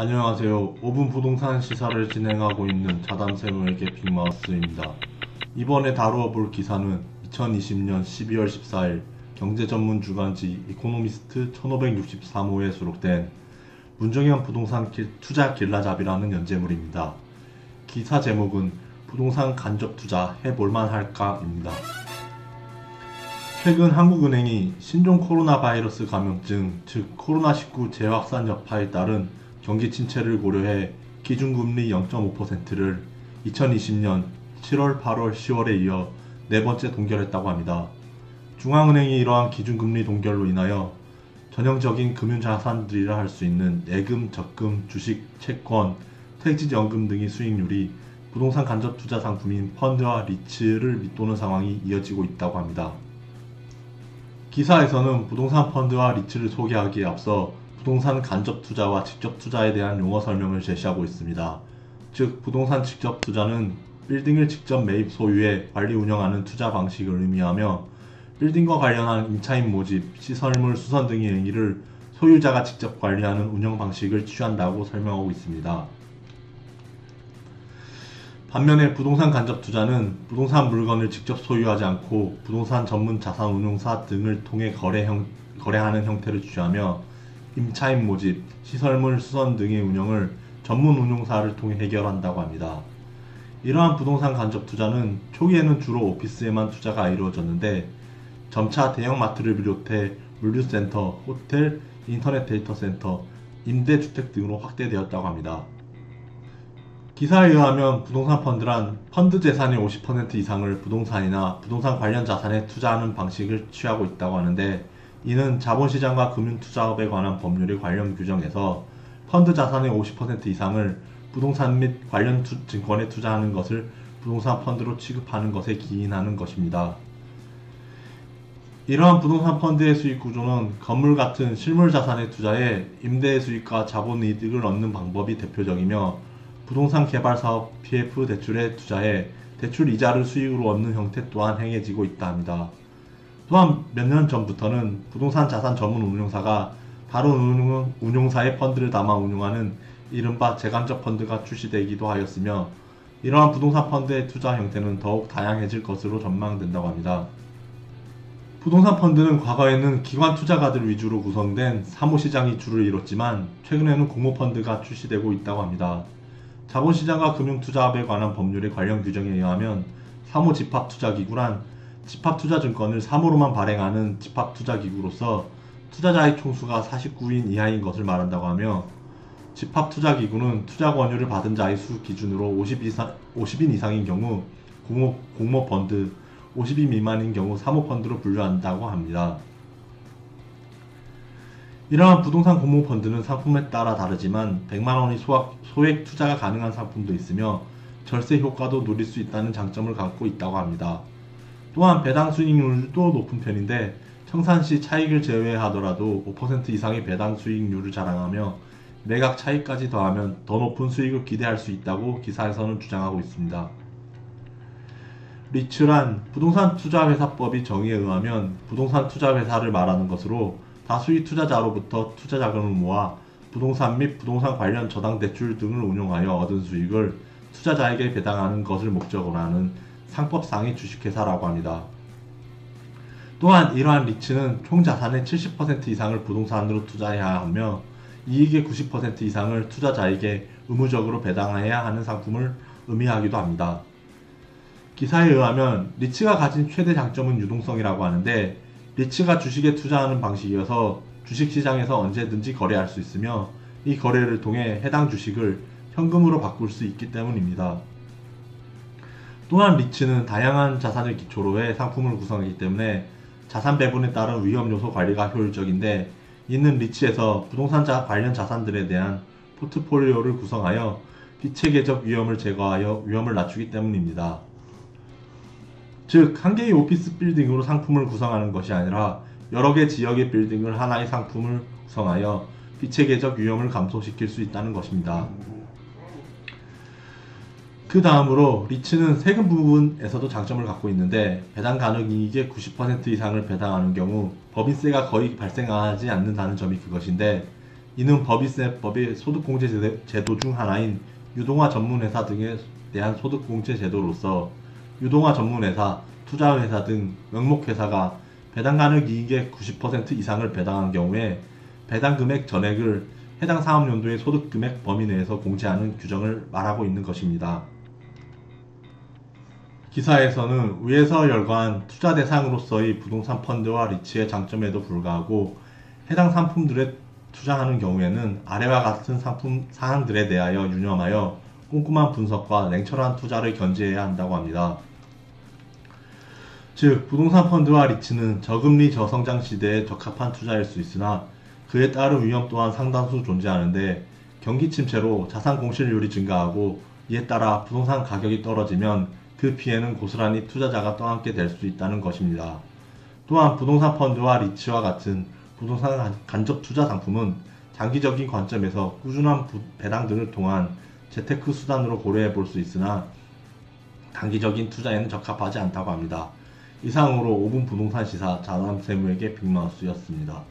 안녕하세요. 5분 부동산 시사를 진행하고 있는 자담세무에게 빅마우스입니다. 이번에 다루어 볼 기사는 2020년 12월 14일 경제전문 주간지 이코노미스트 1563호에 수록된 문정현 부동산 투자 길라잡이라는 연재물입니다. 기사 제목은 부동산 간접 투자 해볼만 할까입니다. 최근 한국은행이 신종 코로나 바이러스 감염증, 즉 코로나19 재확산 여파에 따른 경기 침체를 고려해 기준금리 0.5%를 2020년 7월, 8월, 10월에 이어 네 번째 동결했다고 합니다. 중앙은행이 이러한 기준금리 동결로 인하여 전형적인 금융자산들이라 할 수 있는 예금, 적금, 주식, 채권, 퇴직연금 등의 수익률이 부동산 간접투자 상품인 펀드와 리츠를 밑도는 상황이 이어지고 있다고 합니다. 기사에서는 부동산 펀드와 리츠를 소개하기에 앞서 부동산 간접 투자와 직접 투자에 대한 용어 설명을 제시하고 있습니다. 즉, 부동산 직접 투자는 빌딩을 직접 매입 소유해 관리 운영하는 투자 방식을 의미하며 빌딩과 관련한 임차인 모집, 시설물 수선 등의 행위를 소유자가 직접 관리하는 운영 방식을 취한다고 설명하고 있습니다. 반면에 부동산 간접 투자는 부동산 물건을 직접 소유하지 않고 부동산 전문 자산운용사 등을 통해 거래하는 형태를 취하며 임차인 모집, 시설물 수선 등의 운영을 전문 운용사를 통해 해결한다고 합니다. 이러한 부동산 간접 투자는 초기에는 주로 오피스에만 투자가 이루어졌는데 점차 대형마트를 비롯해 물류센터, 호텔, 인터넷 데이터 센터, 임대주택 등으로 확대되었다고 합니다. 기사에 의하면 부동산 펀드란 펀드 재산의 50% 이상을 부동산이나 부동산 관련 자산에 투자하는 방식을 취하고 있다고 하는데, 이는 자본시장과 금융투자업에 관한 법률의 관련 규정에서 펀드 자산의 50% 이상을 부동산 및 관련 증권에 투자하는 것을 부동산 펀드로 취급하는 것에 기인하는 것입니다. 이러한 부동산 펀드의 수익 구조는 건물 같은 실물 자산에 투자해 임대의 수익과 자본이득을 얻는 방법이 대표적이며, 부동산 개발 사업 PF 대출에 투자해 대출 이자를 수익으로 얻는 형태 또한 행해지고 있다 합니다. 또한 몇 년 전부터는 부동산 자산 전문 운용사가 다른 운용사의 펀드를 담아 운용하는 이른바 재간접 펀드가 출시되기도 하였으며, 이러한 부동산 펀드의 투자 형태는 더욱 다양해질 것으로 전망된다고 합니다. 부동산 펀드는 과거에는 기관 투자가들 위주로 구성된 사모시장이 주를 이뤘지만 최근에는 공모펀드가 출시되고 있다고 합니다. 자본시장과 금융투자업에 관한 법률의 관련 규정에 의하면 사모집합투자기구란 집합투자증권을 사모로만 발행하는 집합투자기구로서 투자자의 총수가 49인 이하인 것을 말한다고 하며, 집합투자기구는 투자 권유를 받은 자의 수 기준으로 50인 이상인 경우 공모펀드, 50인 미만인 경우 사모펀드로 분류한다고 합니다. 이러한 부동산 공모펀드는 상품에 따라 다르지만 100만원의 소액 투자가 가능한 상품도 있으며 절세 효과도 누릴 수 있다는 장점을 갖고 있다고 합니다. 또한 배당 수익률도 높은 편인데 청산시 차익을 제외하더라도 5% 이상의 배당 수익률을 자랑하며 매각 차익까지 더하면 더 높은 수익을 기대할 수 있다고 기사에서는 주장하고 있습니다. 리츠란 부동산 투자회사법의 정의에 의하면 부동산 투자회사를 말하는 것으로 다수의 투자자로부터 투자 자금을 모아 부동산 및 부동산 관련 저당 대출 등을 운용하여 얻은 수익을 투자자에게 배당하는 것을 목적으로 하는 상법상의 주식회사라고 합니다. 또한 이러한 리츠는 총 자산의 70% 이상을 부동산으로 투자해야 하며 이익의 90% 이상을 투자자에게 의무적으로 배당해야 하는 상품을 의미하기도 합니다. 기사에 의하면 리츠가 가진 최대 장점은 유동성이라고 하는데, 리츠가 주식에 투자하는 방식이어서 주식시장에서 언제든지 거래할 수 있으며 이 거래를 통해 해당 주식을 현금으로 바꿀 수 있기 때문입니다. 또한 리츠는 다양한 자산을 기초로 해 상품을 구성하기 때문에 자산 배분에 따른 위험 요소 관리가 효율적인데, 이는 리츠에서 부동산 관련 자산들에 대한 포트폴리오를 구성하여 비체계적 위험을 제거하여 위험을 낮추기 때문입니다. 즉, 한 개의 오피스 빌딩으로 상품을 구성하는 것이 아니라 여러 개 지역의 빌딩을 하나의 상품을 구성하여 비체계적 위험을 감소시킬 수 있다는 것입니다. 그 다음으로 리츠는 세금 부분에서도 장점을 갖고 있는데, 배당 가능 이익의 90% 이상을 배당하는 경우 법인세가 거의 발생하지 않는다는 점이 그것인데, 이는 법인세법의 소득공제 제도 중 하나인 유동화 전문회사 등에 대한 소득공제 제도로서 유동화 전문회사, 투자회사 등 명목회사가 배당 가능 이익의 90% 이상을 배당한 경우에 배당 금액 전액을 해당 사업연도의 소득금액 범위 내에서 공제하는 규정을 말하고 있는 것입니다. 기사에서는 위에서 열거한 투자 대상으로서의 부동산 펀드와 리츠의 장점에도 불구하고 해당 상품들에 투자하는 경우에는 아래와 같은 상품 사항들에 대하여 유념하여 꼼꼼한 분석과 냉철한 투자를 견지해야 한다고 합니다. 즉, 부동산 펀드와 리츠는 저금리 저성장 시대에 적합한 투자일 수 있으나 그에 따른 위험 또한 상당수 존재하는데 경기 침체로 자산 공실률이 증가하고 이에 따라 부동산 가격이 떨어지면 그 피해는 고스란히 투자자가 떠안게 될 수 있다는 것입니다. 또한 부동산 펀드와 리츠와 같은 부동산 간접 투자 상품은 장기적인 관점에서 꾸준한 배당 등을 통한 재테크 수단으로 고려해 볼 수 있으나 단기적인 투자에는 적합하지 않다고 합니다. 이상으로 5분 부동산 시사 자담세무에게 빅마우스였습니다.